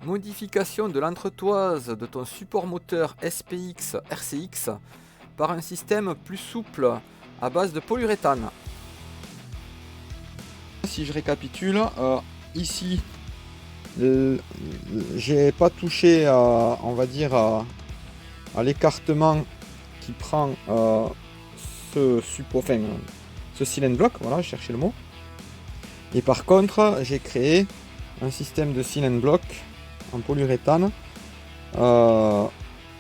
Modification de l'entretoise de ton support moteur SPX RCX par un système plus souple à base de polyuréthane. Si je récapitule, ici, j'ai pas touché on va dire à l'écartement qui prend ce support, enfin, ce silent block, voilà, je cherchais le mot. Et par contre, j'ai créé un système de silent block en polyuréthane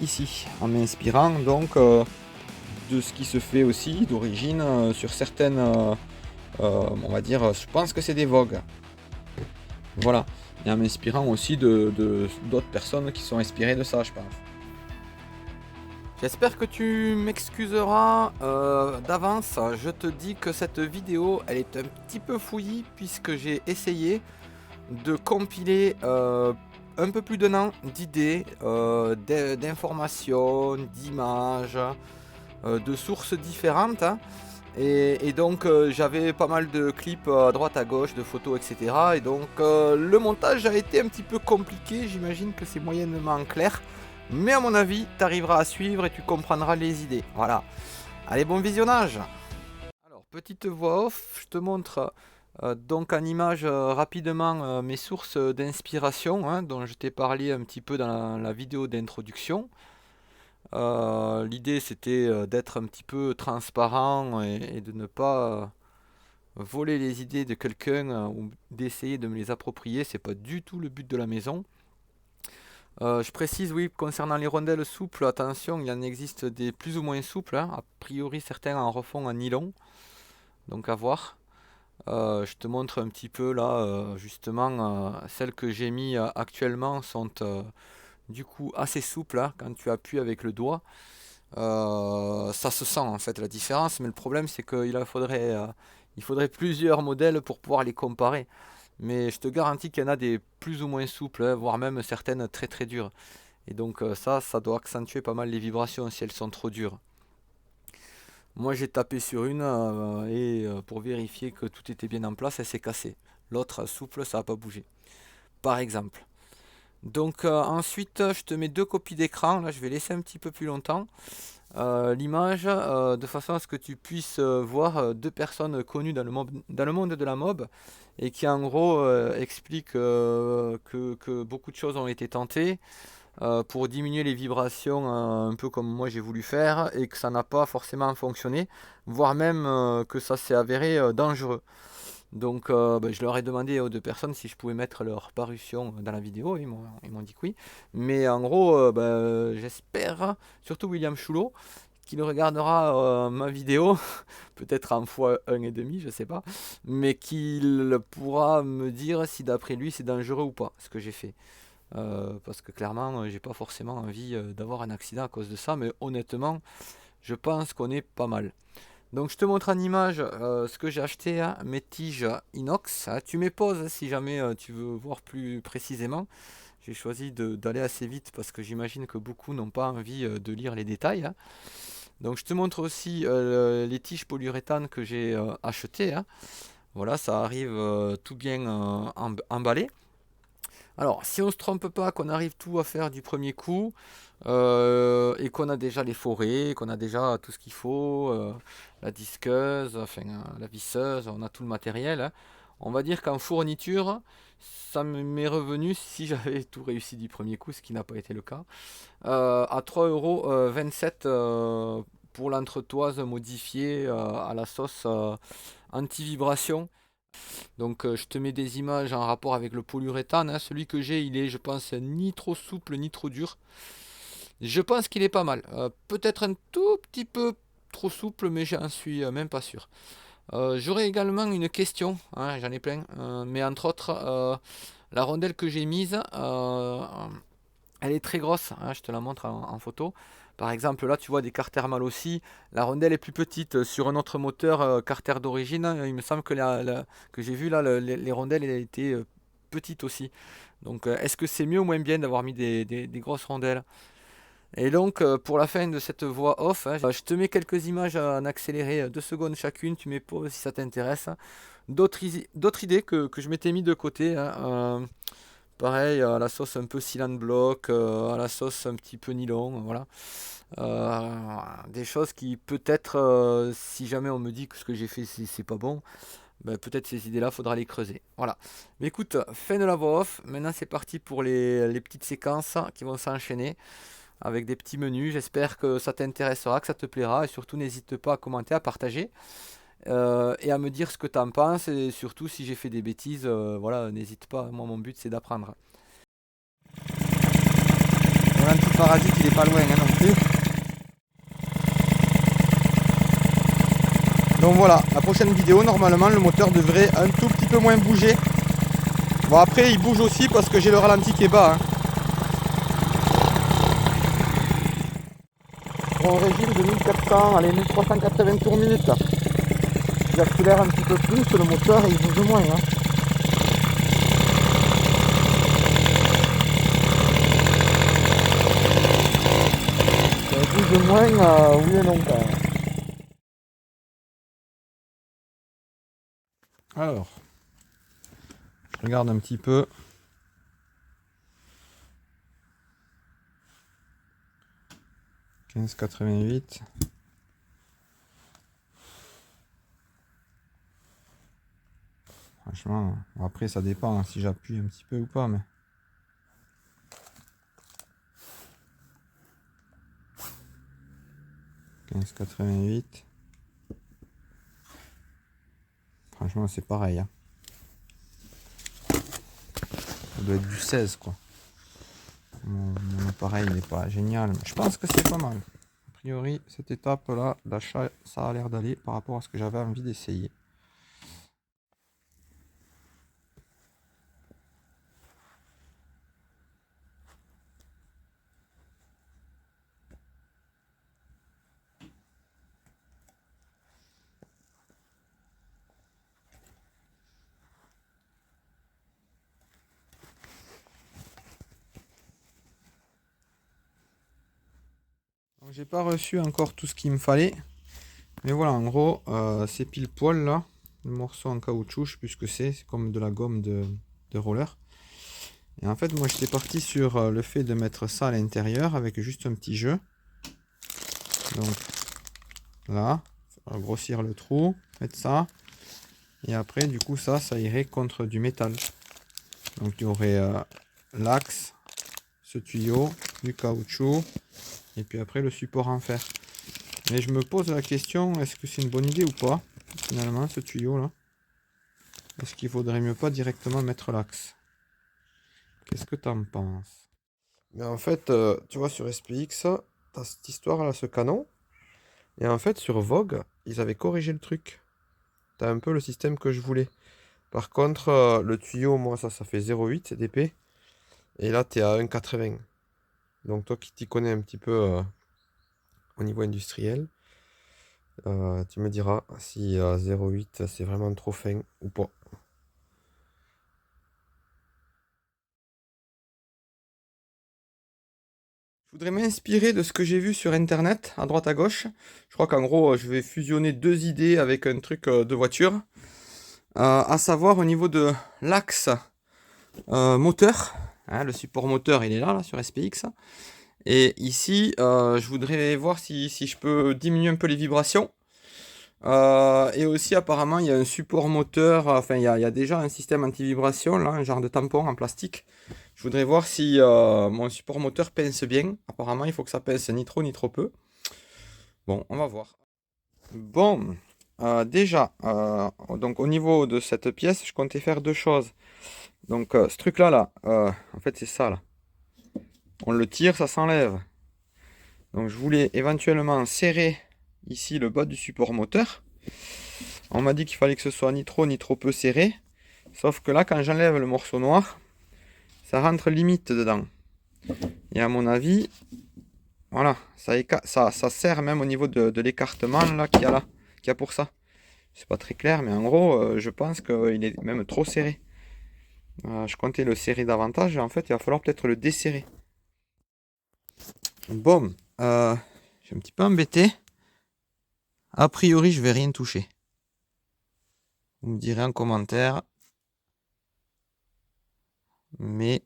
ici, en m'inspirant donc de ce qui se fait aussi d'origine sur certaines, on va dire, je pense que c'est des Vogue. Voilà, et en m'inspirant aussi d'autres personnes qui sont inspirées de ça, je pense. J'espère que tu m'excuseras d'avance. Je te dis que cette vidéo elle est un petit peu fouillie puisque j'ai essayé de compiler un peu plus d'un an d'idées, d'informations, d'images, de sources différentes. Et donc j'avais pas mal de clips à droite à gauche, de photos, etc. Et donc le montage a été un petit peu compliqué, j'imagine que c'est moyennement clair. Mais à mon avis, tu arriveras à suivre et tu comprendras les idées. Voilà. Allez, bon visionnage. Alors, petite voix off, je te montre donc en image rapidement mes sources d'inspiration, hein, dont je t'ai parlé un petit peu dans la vidéo d'introduction. L'idée c'était d'être un petit peu transparent et de ne pas voler les idées de quelqu'un ou d'essayer de me les approprier. C'est pas du tout le but de la maison. Je précise, oui, concernant les rondelles souples, attention, il en existe des plus ou moins souples, hein. A priori, certains en refont en nylon, donc à voir. Je te montre un petit peu là, justement, celles que j'ai mis actuellement sont du coup assez souples, hein, quand tu appuies avec le doigt. Ça se sent en fait la différence, mais le problème c'est il faudrait plusieurs modèles pour pouvoir les comparer. Mais je te garantis qu'il y en a des plus ou moins souples, hein, voire même certaines très très dures. Et donc ça doit accentuer pas mal les vibrations si elles sont trop dures. Moi j'ai tapé sur une et pour vérifier que tout était bien en place, elle s'est cassée. L'autre souple, ça n'a pas bougé. Par exemple. Donc ensuite, je te mets deux copies d'écran. Là, je vais laisser un petit peu plus longtemps l'image de façon à ce que tu puisses voir deux personnes connues dans le monde de la mob et qui en gros expliquent que beaucoup de choses ont été tentées pour diminuer les vibrations un peu comme moi j'ai voulu faire et que ça n'a pas forcément fonctionné, voire même que ça s'est avéré dangereux. Donc je leur ai demandé aux deux personnes si je pouvais mettre leur parution dans la vidéo, ils m'ont dit que oui. Mais en gros, j'espère, surtout William Choulot, qu'il regardera ma vidéo, peut-être en fois 1,5, je sais pas, mais qu'il pourra me dire si d'après lui c'est dangereux ou pas, ce que j'ai fait. Parce que clairement, j'ai pas forcément envie d'avoir un accident à cause de ça, mais honnêtement, je pense qu'on est pas mal. Donc je te montre en image ce que j'ai acheté, hein, mes tiges inox. Hein. Tu mets pause si jamais tu veux voir plus précisément. J'ai choisi d'aller assez vite parce que j'imagine que beaucoup n'ont pas envie de lire les détails. Hein. Donc je te montre aussi les tiges polyuréthane que j'ai achetées. Hein. Voilà, ça arrive tout bien emballé. Alors, si on ne se trompe pas, qu'on arrive tout à faire du premier coup, et qu'on a déjà les forêts, qu'on a déjà tout ce qu'il faut, la disqueuse, enfin la visseuse, on a tout le matériel, hein. On va dire qu'en fourniture, ça m'est revenu, si j'avais tout réussi du premier coup, ce qui n'a pas été le cas, à 3,27 € pour l'entretoise modifiée à la sauce anti-vibration. Donc je te mets des images en rapport avec le polyuréthane. Hein. Celui que j'ai, il est, je pense, ni trop souple ni trop dur. Je pense qu'il est pas mal. Peut-être un tout petit peu trop souple, mais j'en suis même pas sûr. J'aurais également une question, hein, j'en ai plein, mais entre autres, la rondelle que j'ai mise, elle est très grosse, hein, je te la montre en photo. Par exemple, là, tu vois des carters mal aussi. La rondelle est plus petite sur un autre moteur carter d'origine. Il me semble que, que j'ai vu là, les rondelles elles étaient petites aussi. Donc, est-ce que c'est mieux ou moins bien d'avoir mis des grosses rondelles? Et donc, pour la fin de cette voix off, hein, je te mets quelques images en accéléré, 2 secondes chacune. Tu mets pause si ça t'intéresse. D'autres idées que je m'étais mis de côté. Hein, Pareil, à la sauce un peu Sealant Block, à la sauce un petit peu nylon, voilà. Des choses qui peut-être, si jamais on me dit que ce que j'ai fait c'est pas bon, ben, peut-être ces idées-là, faudra les creuser. Voilà. Mais écoute, fin de la voix off. Maintenant, c'est parti pour les petites séquences qui vont s'enchaîner avec des petits menus. J'espère que ça t'intéressera, que ça te plaira. Et surtout, n'hésite pas à commenter, à partager et à me dire ce que tu en penses. Et surtout, si j'ai fait des bêtises, voilà, n'hésite pas. Moi, mon but, c'est d'apprendre. Voilà un petit paradis qui n'est pas loin hein, non plus. Donc voilà, la prochaine vidéo, normalement, le moteur devrait un tout petit peu moins bouger. Bon, après, il bouge aussi parce que j'ai le ralenti qui est bas. Hein. En régime de 1400, allez, 1380 tours minute. Là. J'accélère un petit peu plus, le moteur il bouge moins. Hein. Ça bouge moins, oui et non quand même. Alors, je regarde un petit peu. « 15,88 ». Franchement, après ça dépend hein, si j'appuie un petit peu ou pas, mais... « 15,88 ». Franchement, c'est pareil. Hein. Ça doit être du 16, quoi. Mon appareil n'est pas génial, mais je pense que c'est pas mal. A priori, cette étape-là d'achat, ça a l'air d'aller par rapport à ce que j'avais envie d'essayer. J'ai pas reçu encore tout ce qu'il me fallait. Mais voilà, en gros, c'est pile poil là. Le morceau en caoutchouc, je sais plus ce que c'est comme de la gomme de roller. Et en fait, moi j'étais parti sur le fait de mettre ça à l'intérieur avec juste un petit jeu. Donc là, grossir le trou, mettre ça. Et après, du coup, ça irait contre du métal. Donc il y aurait l'axe, ce tuyau, du caoutchouc. Et puis après, le support en fer. Mais je me pose la question, est-ce que c'est une bonne idée ou pas, finalement, ce tuyau-là? Est-ce qu'il vaudrait mieux pas directement mettre l'axe? Qu'est-ce que tu en penses? Mais en fait, tu vois, sur SPX, tu as cette histoire-là, ce canon. Et en fait, sur Vogue, ils avaient corrigé le truc. Tu as un peu le système que je voulais. Par contre, le tuyau, moi, ça fait 0,8 d'épée. Et là, tu es à 1,80. Donc, toi qui t'y connais un petit peu au niveau industriel, tu me diras si 0,8 c'est vraiment trop fin ou pas. Je voudrais m'inspirer de ce que j'ai vu sur internet, à droite à gauche. Je crois qu'en gros, je vais fusionner deux idées avec un truc de voiture. À savoir au niveau de l'axe moteur. Hein, le support moteur, il est là sur SPX. Et ici, je voudrais voir si je peux diminuer un peu les vibrations. Et aussi, apparemment, il y a un support moteur. Enfin, il y a déjà un système anti-vibration, là, un genre de tampon en plastique. Je voudrais voir si mon support moteur pince bien. Apparemment, il faut que ça pince ni trop ni trop peu. Bon, on va voir. Bon, déjà, donc au niveau de cette pièce, je comptais faire deux choses. Donc, ce truc-là, en fait, c'est ça, là. On le tire, ça s'enlève. Donc, je voulais éventuellement serrer ici le bas du support moteur. On m'a dit qu'il fallait que ce soit ni trop ni trop peu serré. Sauf que là, quand j'enlève le morceau noir, ça rentre limite dedans. Et à mon avis, voilà, ça sert même au niveau de l'écartement là qu'il y a là, qu'il y a pour ça. C'est pas très clair, mais en gros, je pense qu'il est même trop serré. Je comptais le serrer davantage, et en fait, il va falloir peut-être le desserrer. Bon, je suis un petit peu embêté. A priori, je vais rien toucher. Vous me direz en commentaire. Mais...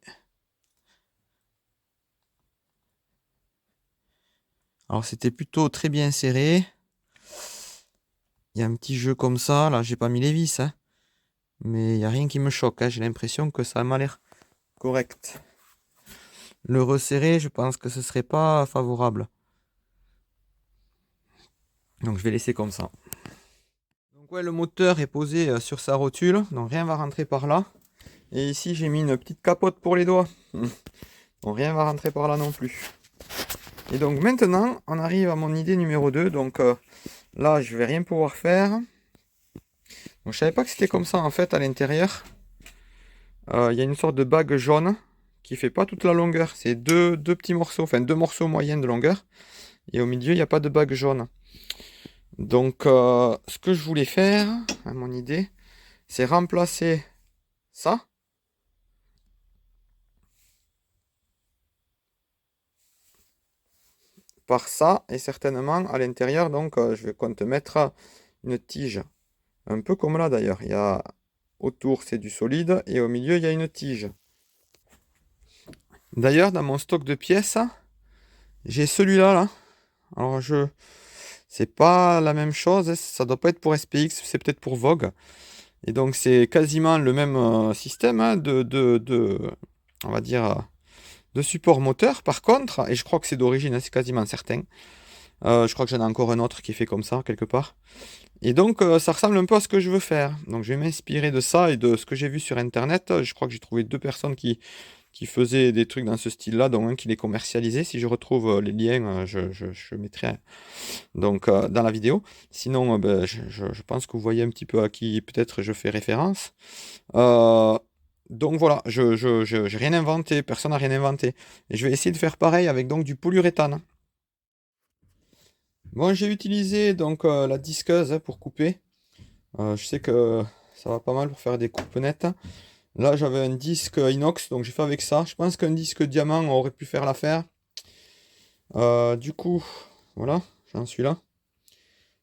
Alors c'était plutôt très bien serré. Il y a un petit jeu comme ça. Là, j'ai pas mis les vis. Hein. Mais il n'y a rien qui me choque. Hein. J'ai l'impression que ça m'a l'air correct. Le resserrer, je pense que ce serait pas favorable. Donc je vais laisser comme ça. Donc ouais, le moteur est posé sur sa rotule. Donc rien va rentrer par là. Et ici, j'ai mis une petite capote pour les doigts. Donc rien va rentrer par là non plus. Et donc maintenant, on arrive à mon idée numéro 2. Donc là, je vais rien pouvoir faire. Donc, je savais pas que c'était comme ça en fait à l'intérieur. Il y a une sorte de bague jaune qui fait pas toute la longueur. C'est deux petits morceaux, enfin 2 morceaux moyens de longueur. Et au milieu, il n'y a pas de bague jaune. Donc ce que je voulais faire, à mon idée, c'est remplacer ça par ça. Et certainement à l'intérieur, donc je compte mettre une tige. Un peu comme là d'ailleurs. Il y a autour c'est du solide et au milieu il y a une tige. D'ailleurs dans mon stock de pièces, j'ai celui-là là. Alors c'est pas la même chose, ça doit pas être pour SPX, c'est peut-être pour Vogue. Et donc c'est quasiment le même système hein, on va dire, de support moteur. Par contre, et je crois que c'est d'origine, hein, c'est quasiment certain. Je crois que j'en ai encore un autre qui est fait comme ça quelque part. Et donc ça ressemble un peu à ce que je veux faire. Donc je vais m'inspirer de ça et de ce que j'ai vu sur internet. Je crois que j'ai trouvé 2 personnes qui faisaient des trucs dans ce style-là, dont un qui les commercialisait. Si je retrouve les liens, je mettrai donc, dans la vidéo. Sinon, ben, je pense que vous voyez un petit peu à qui peut-être je fais référence. Donc voilà, j'ai rien inventé, personne n'a rien inventé. Et je vais essayer de faire pareil avec donc du polyuréthane. Bon, j'ai utilisé donc la disqueuse hein, pour couper. Je sais que ça va pas mal pour faire des coupes nettes. Là, j'avais un disque inox, donc j'ai fait avec ça. Je pense qu'un disque diamant aurait pu faire l'affaire. Du coup, voilà, j'en suis là.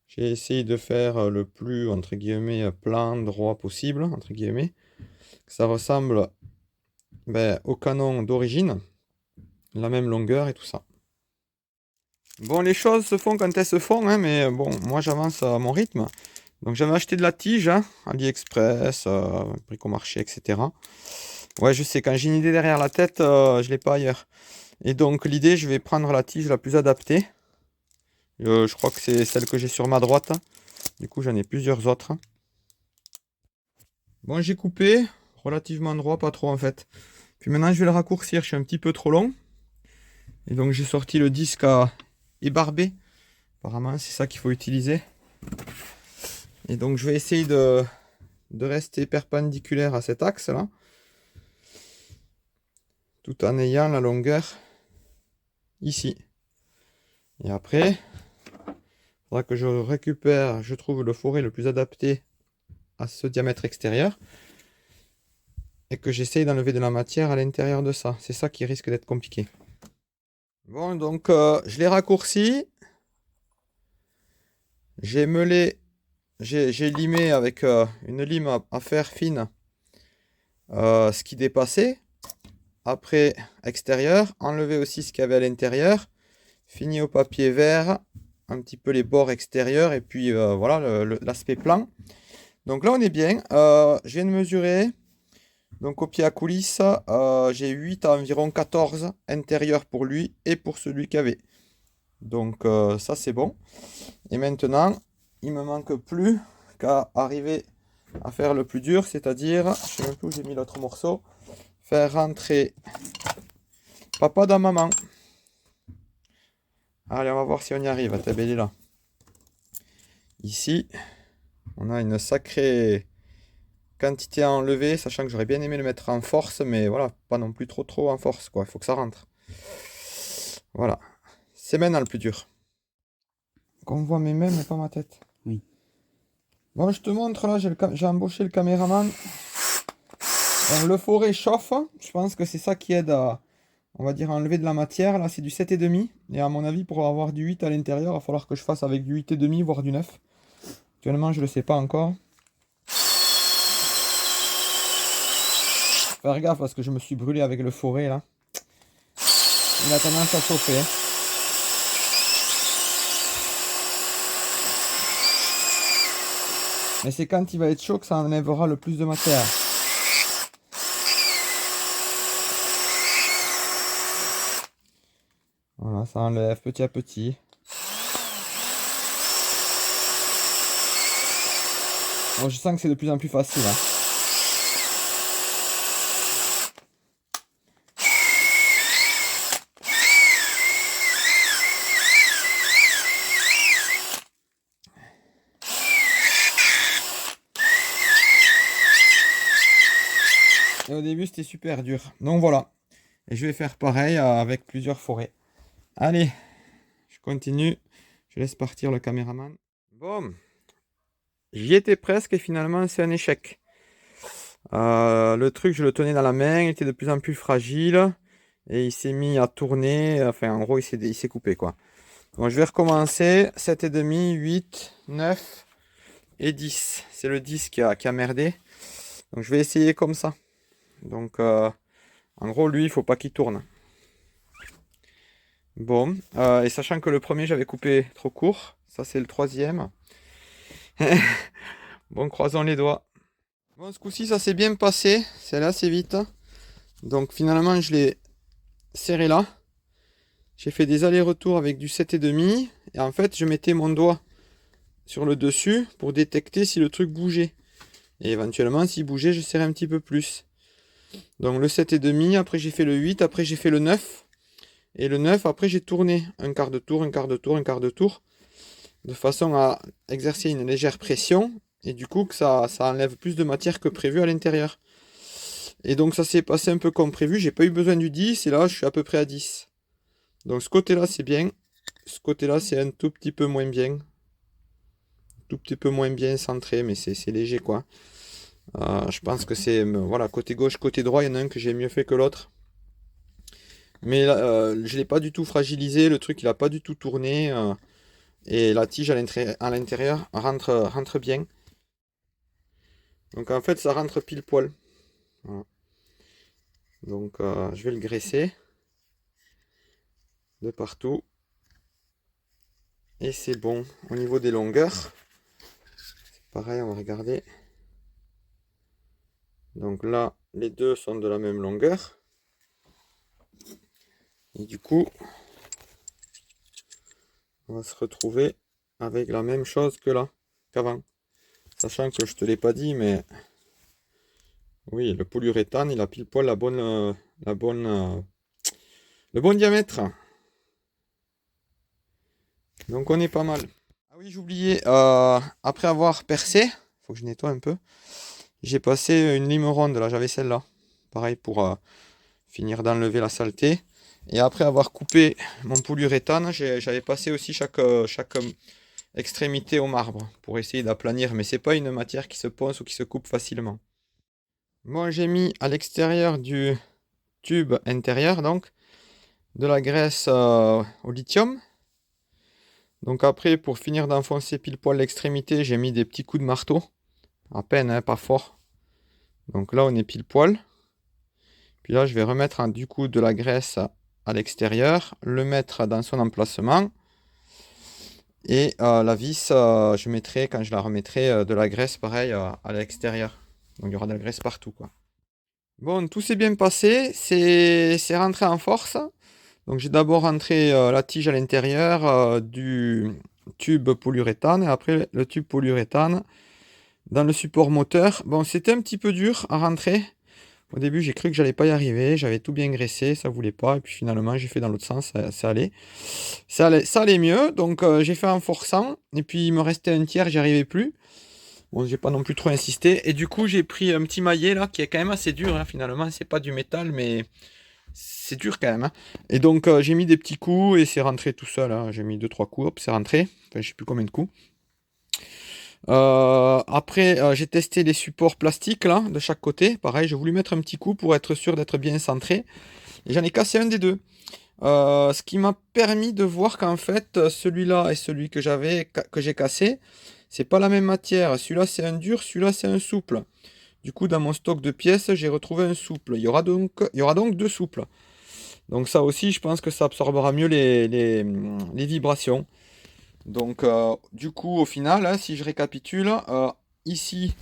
J'ai essayé de faire le plus, entre guillemets, plan, droit possible, entre guillemets. Que ça ressemble ben, au canon d'origine, la même longueur et tout ça. Bon, les choses se font quand elles se font, hein, mais bon, moi j'avance à mon rythme. Donc j'avais acheté de la tige, hein, AliExpress, Bricomarché, etc. Ouais, je sais, quand j'ai une idée derrière la tête, je l'ai pas ailleurs. Et donc l'idée, je vais prendre la tige la plus adaptée. Je crois que c'est celle que j'ai sur ma droite. Du coup, j'en ai plusieurs autres. Bon, j'ai coupé, relativement droit, pas trop en fait. Puis maintenant, je vais le raccourcir, je suis un petit peu trop long. Et donc, j'ai sorti le disque à ébarber. Apparemment, c'est ça qu'il faut utiliser. Et donc, je vais essayer de rester perpendiculaire à cet axe-là. Tout en ayant la longueur ici. Et après, il faudra que je récupère, je trouve le fourré le plus adapté à ce diamètre extérieur. Et que j'essaye d'enlever de la matière à l'intérieur de ça. C'est ça qui risque d'être compliqué. Bon, donc je l'ai raccourci. J'ai meulé, j'ai limé avec une lime à fer fine ce qui dépassait. Après, extérieur, enlever aussi ce qu'il y avait à l'intérieur. Fini au papier vert, un petit peu les bords extérieurs et puis voilà l'aspect plan. Donc là, on est bien. Je viens de mesurer. Donc au pied à coulisses, j'ai 8 à environ 14 intérieurs pour lui et pour celui qu'il y avait. Donc ça c'est bon. Et maintenant, il me manque plus qu'à arriver à faire le plus dur, c'est-à-dire, je sais même plus où j'ai mis l'autre morceau, faire rentrer papa dans maman. Allez, on va voir si on y arrive. Attends, elle est là. Ici, on a une sacrée quantité à enlever, sachant que j'aurais bien aimé le mettre en force, mais voilà, pas non plus trop en force, quoi. Il faut que ça rentre. Voilà. C'est maintenant le plus dur. Qu'on voit mes mains, mais pas ma tête. Oui. Bon, je te montre, là, j'ai embauché le caméraman. Donc, le forêt chauffe. Je pense que c'est ça qui aide à, on va dire, à enlever de la matière. Là, c'est du 7,5. Et à mon avis, pour avoir du 8 à l'intérieur, il va falloir que je fasse avec du 8,5, voire du 9. Actuellement, je ne le sais pas encore. faire gaffe parce que je me suis brûlé avec le forêt là. Il a tendance à chauffer. Mais c'est quand il va être chaud que ça enlèvera le plus de matière. Voilà, ça enlève petit à petit. Bon, je sens que c'est de plus en plus facile. Hein. Et au début, c'était super dur. Donc voilà. Et je vais faire pareil avec plusieurs forêts. Allez, je continue. Je laisse partir le caméraman. Bon. J'y étais presque et finalement, c'est un échec. Le truc, je le tenais dans la main. Il était de plus en plus fragile. Et il s'est mis à tourner. Enfin, en gros, il s'est coupé, quoi. Bon, je vais recommencer. 7,5, 8, 9 et 10. C'est le 10 qui a merdé. Donc, je vais essayer comme ça. Donc, en gros, lui, il faut pas qu'il tourne. Bon, et sachant que le premier, j'avais coupé trop court. Ça, c'est le troisième. Bon, croisons les doigts. Bon, ce coup-ci, ça s'est bien passé. C'est allé assez vite. Donc, finalement, je l'ai serré là. J'ai fait des allers-retours avec du 7,5. Et en fait, je mettais mon doigt sur le dessus pour détecter si le truc bougeait. Et éventuellement, s'il bougeait, je serrais un petit peu plus. Donc le 7,5, après j'ai fait le 8, après j'ai fait le 9. Et le 9, après j'ai tourné un quart de tour, un quart de tour, un quart de tour. De façon à exercer une légère pression. Et du coup que ça enlève plus de matière que prévu à l'intérieur. Et donc ça s'est passé un peu comme prévu. J'ai pas eu besoin du 10 et là je suis à peu près à 10. Donc ce côté-là c'est bien. Ce côté-là c'est un tout petit peu moins bien. Tout petit peu moins bien centré, mais c'est léger quoi. Je pense que c'est voilà, côté gauche, côté droit, il y en a un que j'ai mieux fait que l'autre. Mais je ne l'ai pas du tout fragilisé, le truc il n'a pas du tout tourné. Et la tige à l'intérieur rentre bien. Donc en fait ça rentre pile poil. Voilà. Donc je vais le graisser de partout. Et c'est bon. Au niveau des longueurs, c'est pareil, on va regarder. Donc là, les deux sont de la même longueur. Et du coup, on va se retrouver avec la même chose que là, qu'avant. Sachant que je te l'ai pas dit, mais oui, le polyuréthane, il a pile poil le bon diamètre. Donc on est pas mal. Ah oui, j'oubliais, après avoir percé, faut que je nettoie un peu. J'ai passé une lime ronde, là j'avais celle-là. Pareil pour finir d'enlever la saleté. Et après avoir coupé mon polyuréthane, j'avais passé aussi chaque extrémité au marbre pour essayer d'aplanir. Mais c'est pas une matière qui se ponce ou qui se coupe facilement. Moi j'ai mis à l'extérieur du tube intérieur donc de la graisse au lithium. Donc après pour finir d'enfoncer pile poil l'extrémité, j'ai mis des petits coups de marteau. À peine, hein, pas fort. Donc là on est pile poil. Puis là je vais remettre du coup de la graisse à l'extérieur, le mettre dans son emplacement. Et la vis, je mettrai, quand je la remettrai, de la graisse pareil à l'extérieur. Donc il y aura de la graisse partout, quoi. Bon, tout s'est bien passé, c'est rentré en force. Donc j'ai d'abord rentré la tige à l'intérieur du tube polyuréthane et après le tube polyuréthane dans le support moteur. Bon, c'était un petit peu dur à rentrer. Au début, j'ai cru que j'allais pas y arriver. J'avais tout bien graissé, ça voulait pas. Et puis finalement, j'ai fait dans l'autre sens, ça allait. Ça allait mieux. Donc j'ai fait en forçant. Et puis il me restait un tiers, j'y arrivais plus. Bon, j'ai pas non plus trop insisté. Et du coup, j'ai pris un petit maillet là qui est quand même assez dur. Hein, finalement, c'est pas du métal, mais c'est dur quand même. Hein. Et donc j'ai mis des petits coups et c'est rentré tout seul. Hein. J'ai mis 2-3 coups, hop, c'est rentré. Enfin, je sais plus combien de coups. Après, j'ai testé les supports plastiques là, de chaque côté. Pareil, j'ai voulu mettre un petit coup pour être sûr d'être bien centré. Et j'en ai cassé un des deux. Ce qui m'a permis de voir qu'en fait, celui-là et celui que j'ai cassé, c'est pas la même matière. Celui-là, c'est un dur, celui-là, c'est un souple. Du coup, dans mon stock de pièces, j'ai retrouvé un souple. Il y aura donc deux souples. Donc ça aussi, je pense que ça absorbera mieux les vibrations. Donc du coup, au final, hein, si je récapitule, ici,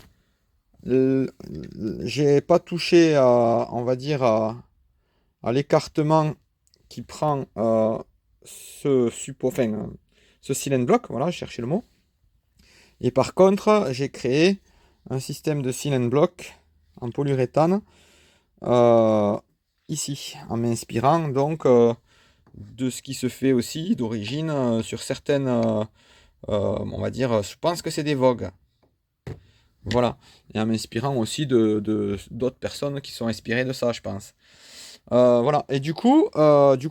j'ai pas touché on va dire, à l'écartement qui prend ce silent block. Voilà, je cherchais le mot. Et par contre, j'ai créé un système de silent block en polyuréthane euh, ici, en m'inspirant donc de ce qui se fait aussi d'origine sur certaines, on va dire, je pense que c'est des Vogue. Voilà. Et en m'inspirant aussi d'autres personnes qui sont inspirées de ça, je pense. Voilà. Et du coup, je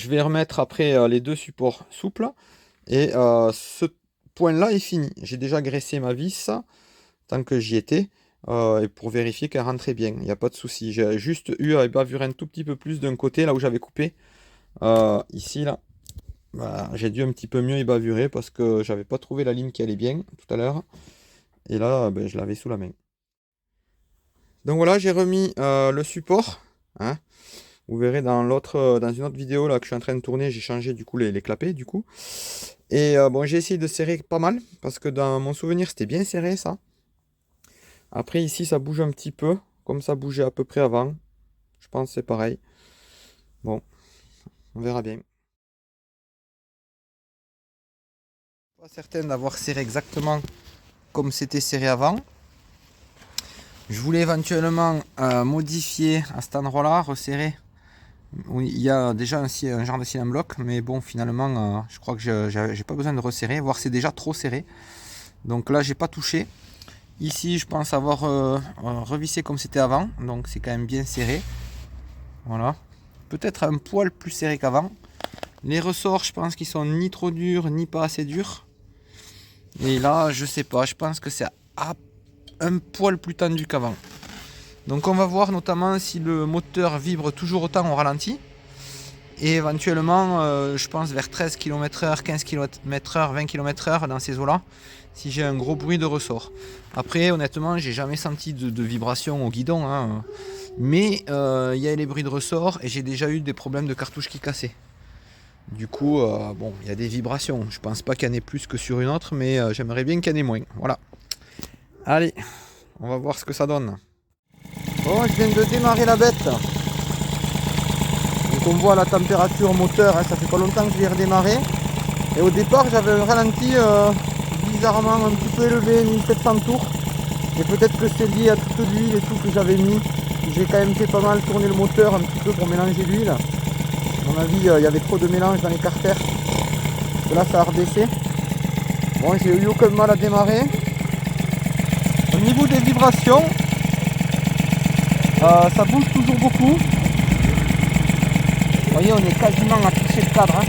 vais remettre après les deux supports souples. Et ce point-là est fini. J'ai déjà graissé ma vis tant que j'y étais. Et pour vérifier qu'elle rentrait bien. Il n'y a pas de souci. J'ai juste eu à ébavurer un tout petit peu plus d'un côté, là où j'avais coupé. Ici, là. Voilà, j'ai dû un petit peu mieux ébavurer parce que j'avais pas trouvé la ligne qui allait bien tout à l'heure. Et là, ben, je l'avais sous la main. Donc voilà, j'ai remis le support. Hein. Vous verrez dans une autre vidéo là que je suis en train de tourner, j'ai changé du coup les clapets du coup. Et bon, j'ai essayé de serrer pas mal parce que dans mon souvenir c'était bien serré ça. Après ici ça bouge un petit peu, comme ça bougeait à peu près avant. Je pense que c'est pareil. Bon, on verra bien. Pas certain d'avoir serré exactement comme c'était serré avant. Je voulais éventuellement modifier à cet endroit-là, resserrer. Oui, il y a déjà un genre de silent bloc, mais bon, finalement, je crois que j'ai pas besoin de resserrer, voire c'est déjà trop serré. Donc là, j'ai pas touché. Ici, je pense avoir revissé comme c'était avant, donc c'est quand même bien serré. Voilà. Peut-être un poil plus serré qu'avant. Les ressorts, je pense qu'ils sont ni trop durs, ni pas assez durs. Et là, je sais pas, je pense que c'est un poil plus tendu qu'avant. Donc on va voir notamment si le moteur vibre toujours autant au ralenti. Et éventuellement, je pense vers 13 km/h, 15 km/h, 20 km/h dans ces eaux-là, si j'ai un gros bruit de ressort. Après, honnêtement, j'ai jamais senti de vibration au guidon, hein. Mais il y a les bruits de ressort et j'ai déjà eu des problèmes de cartouches qui cassaient. Du coup, bon, il y a des vibrations. Je pense pas qu'il y en ait plus que sur une autre, mais j'aimerais bien qu'il y en ait moins. Voilà. Allez, on va voir ce que ça donne. Bon, je viens de démarrer la bête. Donc on voit la température moteur, hein, ça fait pas longtemps que je l'ai redémarré. Et au départ j'avais un ralenti bizarrement un petit peu élevé, 1700 tours. Et peut-être que c'est lié à toute l'huile et tout que j'avais mis. J'ai quand même fait pas mal tourner le moteur un petit peu pour mélanger l'huile. À mon avis il y avait trop de mélange dans les carters. Et là ça a rebaissé. Bon, j'ai eu aucun mal à démarrer. Au niveau des vibrations, ça bouge toujours beaucoup. Vous voyez, on est quasiment à toucher le cadre. Hein.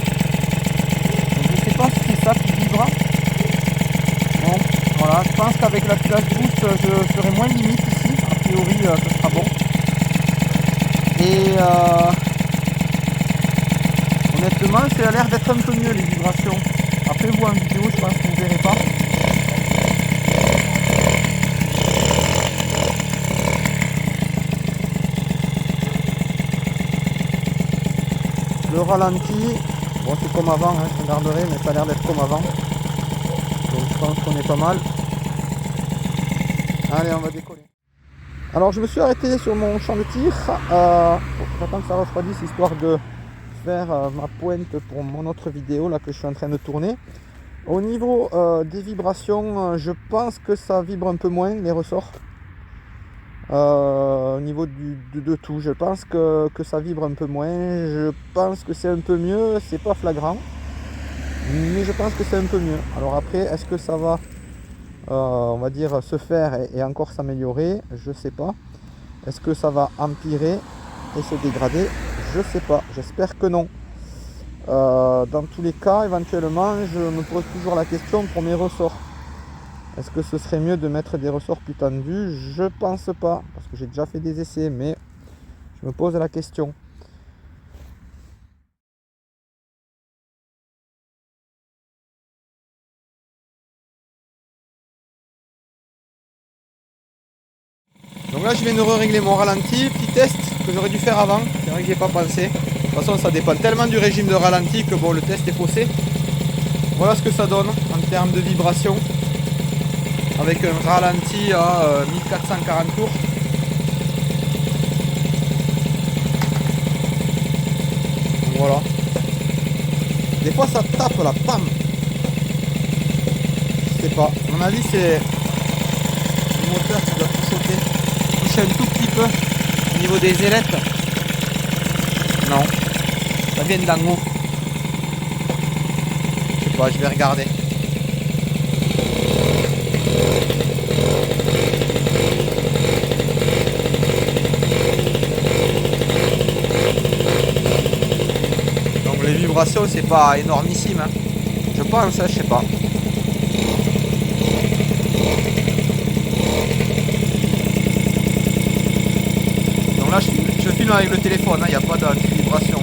Donc, je ne sais pas si c'est ça qui vibre. Bon, voilà, je pense qu'avec la flash boost, je serai moins limite ici. A priori, ce sera bon. Et honnêtement, ça a l'air d'être un peu mieux les vibrations. Après, vous en vidéo, je pense que vous ne verrez pas. Le ralenti, bon c'est comme avant, hein, je regarderai, mais ça a l'air d'être comme avant. Donc je pense qu'on est pas mal. Allez, on va décoller. Alors je me suis arrêté sur mon champ de tir. J'attends que ça refroidisse histoire de faire ma pointe pour mon autre vidéo là que je suis en train de tourner. Au niveau des vibrations, je pense que ça vibre un peu moins les ressorts. Au niveau de tout, je pense que ça vibre un peu moins. Je pense que c'est un peu mieux, c'est pas flagrant, mais je pense que c'est un peu mieux. Alors après, est-ce que ça va, on va dire, se faire et encore s'améliorer? Je sais pas. Est-ce que ça va empirer et se dégrader? Je sais pas. J'espère que non. Dans tous les cas, éventuellement, je me pose toujours la question pour mes ressorts. Est-ce que ce serait mieux de mettre des ressorts plus tendus? Je pense pas, parce que j'ai déjà fait des essais, mais je me pose la question. qui vient de régler mon ralenti. Petit test que j'aurais dû faire avant. C'est vrai que j'ai pas pensé. De toute façon, ça dépend tellement du régime de ralenti que bon, le test est faussé. Voilà ce que ça donne en termes de vibration. Avec un ralenti à 1440 tours. Donc voilà. Des fois ça tape là, pam. Je sais pas. À mon avis c'est le moteur qui doit tout choquer. Toucher un tout petit peu au niveau des ailettes. Non. Ça vient d'en haut. Je sais pas, je vais regarder. Donc les vibrations c'est pas énormissime hein. Je pense, je sais pas. Donc là je filme avec le téléphone, il n'y a pas d'anti-vibration.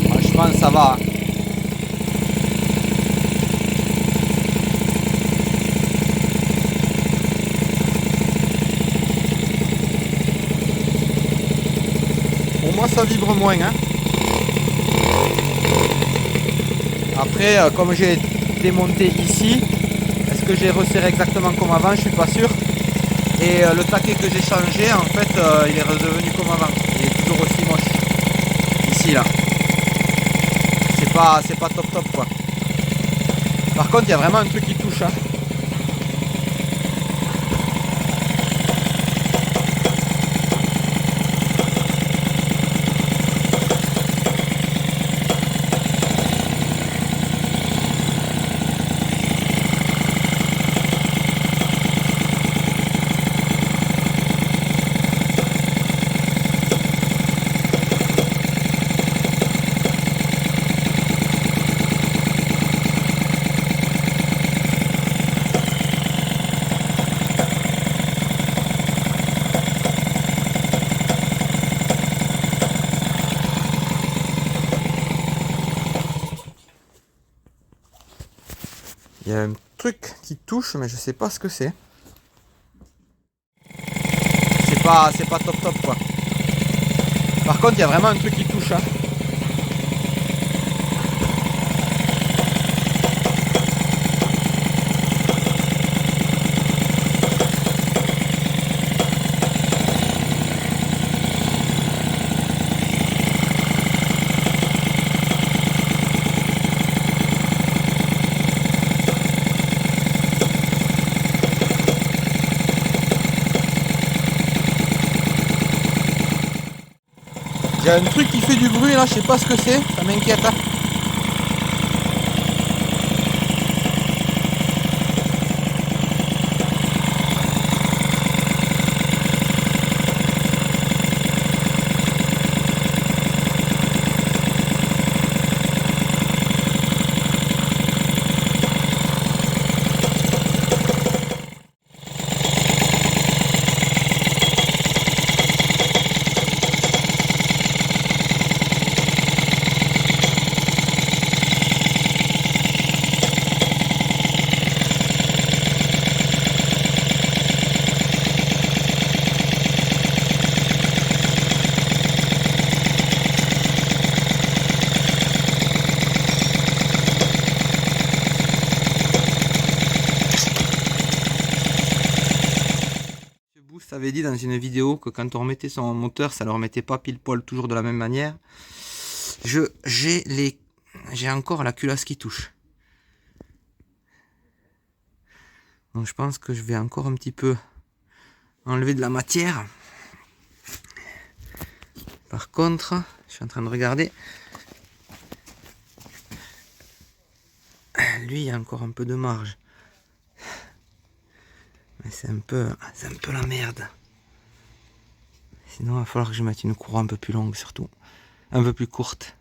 Franchement ça va. Pour moi ça vibre moins hein. Après comme j'ai démonté ici, est-ce que j'ai resserré exactement comme avant, je suis pas sûr. Et le taquet que j'ai changé en fait il est redevenu comme avant. Il est toujours aussi moche. Ici là. C'est pas top top quoi. Par contre il y a vraiment un truc qui touche hein. Il y a un truc qui touche, mais je sais pas ce que c'est. C'est pas top top quoi. Par contre, il y a vraiment un truc qui touche. Hein. Il y a un truc qui fait du bruit là, je sais pas ce que c'est, ça m'inquiète. Hein. Avait dit dans une vidéo que quand on remettait son moteur, ça ne le remettait pas pile poil toujours de la même manière. J'ai encore la culasse qui touche. Donc je pense que je vais encore un petit peu enlever de la matière. Par contre, je suis en train de regarder. Lui, il y a encore un peu de marge. Mais c'est un peu la merde. Sinon, il va falloir que je mette une courroie un peu plus longue, surtout. Un peu plus courte.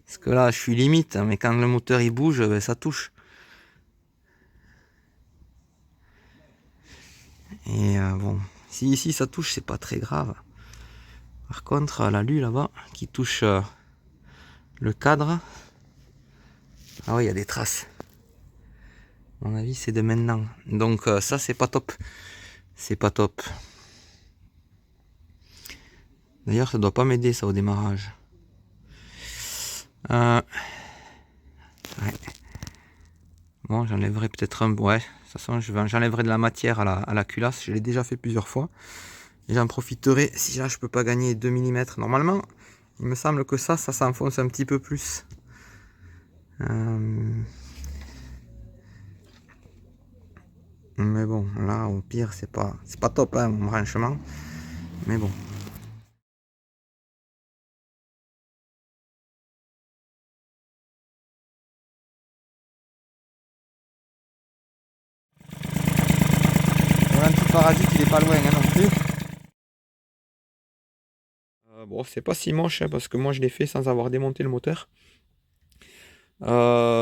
Parce que là, je suis limite, mais quand le moteur il bouge, ben, ça touche. Et bon, si ici ça touche, c'est pas très grave. Par contre, l'alu là-bas, qui touche le cadre, Ah oui, il y a des traces. À mon avis, c'est de maintenant. Donc ça, c'est pas top. C'est pas top. D'ailleurs, ça doit pas m'aider ça au démarrage. Ouais. Bon, j'enlèverai peut-être un... Ouais, de toute façon, j'enlèverai de la matière à la culasse. Je l'ai déjà fait plusieurs fois. Et j'en profiterai si là, je peux pas gagner 2 mm. Normalement, il me semble que ça s'enfonce un petit peu plus. Mais bon, là, au pire, c'est pas top, hein, mon branchement. Mais bon. L'antiparasite, il est pas loin hein, non plus. Bon, c'est pas si moche hein, parce que moi je l'ai fait sans avoir démonté le moteur.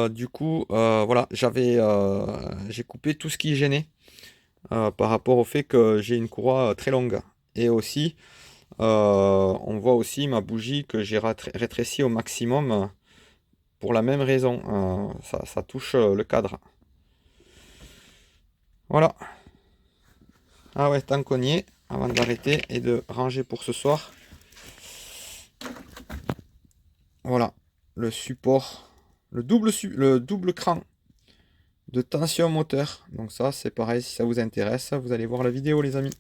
Du coup, voilà, j'ai coupé tout ce qui gênait par rapport au fait que j'ai une courroie très longue. Et aussi, on voit aussi ma bougie que j'ai rétrécie au maximum pour la même raison. Ça touche le cadre. Voilà. Ah ouais, tant qu'on y est, avant d'arrêter et de ranger pour ce soir. Voilà, le support, le double cran de tension moteur. Donc ça, c'est pareil, si ça vous intéresse, vous allez voir la vidéo, les amis.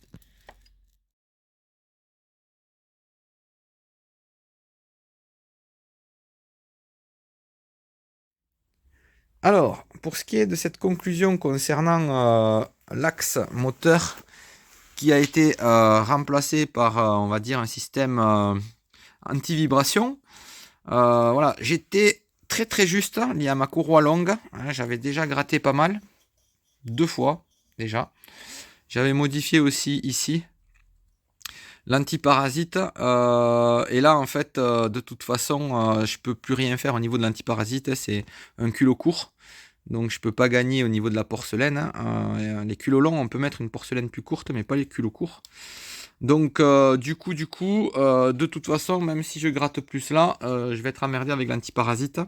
Alors, pour ce qui est de cette conclusion concernant l'axe moteur qui a été remplacé par, on va dire, un système anti-vibration, voilà, j'étais très juste lié à ma courroie longue. Hein, j'avais déjà gratté pas mal, 2 fois déjà. J'avais modifié aussi ici l'antiparasite. Et là, en fait, de toute façon, je peux plus rien faire au niveau de l'antiparasite. C'est un culot court. Donc je peux pas gagner au niveau de la porcelaine. Hein. Les culots longs, on peut mettre une porcelaine plus courte, mais pas les culots courts. Donc du coup, de toute façon, même si je gratte plus là, je vais être emmerdé avec l'antiparasite.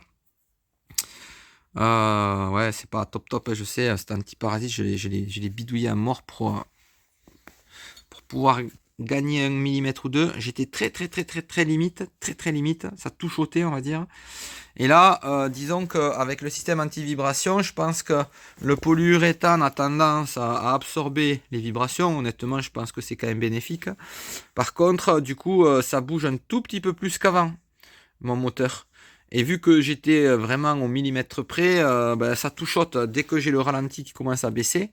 Ouais, c'est pas top, je sais, cet antiparasite, je l'ai bidouillé à mort pour pouvoir gagner 1 mm ou 2. J'étais très limite, ça touchotait, on va dire. Et là, disons qu'avec le système anti-vibration, je pense que le polyuréthane a tendance à absorber les vibrations. Honnêtement, je pense que c'est quand même bénéfique. Par contre, du coup, ça bouge un tout petit peu plus qu'avant, mon moteur. Et vu que j'étais vraiment au millimètre près, ben, ça touchote. Dès que j'ai le ralenti qui commence à baisser,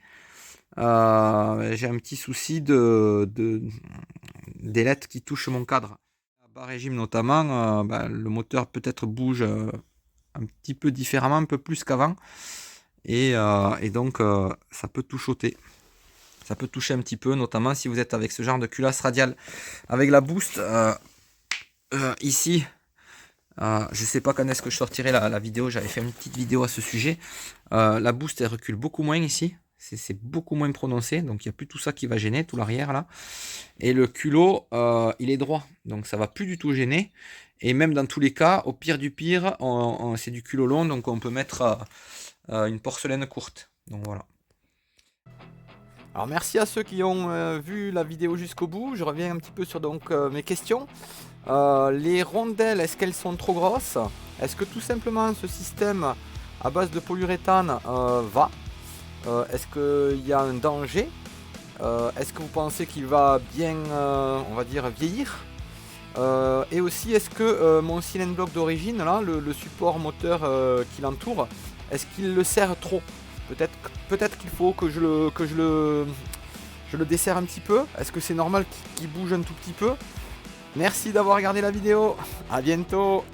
j'ai un petit souci d'ailettes qui touchent mon cadre. À bas régime notamment, ben, le moteur peut-être bouge un petit peu différemment, un peu plus qu'avant. Et donc ça peut touchoter. Ça peut toucher un petit peu, notamment si vous êtes avec ce genre de culasse radiale. Avec la boost, ici, je sais pas quand est-ce que je sortirai la vidéo, j'avais fait une petite vidéo à ce sujet. La boost elle recule beaucoup moins ici, c'est beaucoup moins prononcé, donc il n'y a plus tout ça qui va gêner, tout l'arrière là. Et le culot, il est droit, donc ça va plus du tout gêner. Et même dans tous les cas, au pire du pire, c'est du culot long, donc on peut mettre une porcelaine courte. Donc voilà. Alors merci à ceux qui ont vu la vidéo jusqu'au bout. Je reviens un petit peu sur donc mes questions. Les rondelles, est-ce qu'elles sont trop grosses? Est-ce que tout simplement ce système à base de polyuréthane va? Est-ce qu'il y a un danger? Est-ce que vous pensez qu'il va bien, on va dire, vieillir? Et aussi, est-ce que mon cylindre block d'origine, là, le support moteur qui l'entoure, est-ce qu'il le serre trop? Peut-être qu'il faut que je le desserre un petit peu. Est-ce que c'est normal qu'il bouge un tout petit peu? Merci d'avoir regardé la vidéo. À bientôt.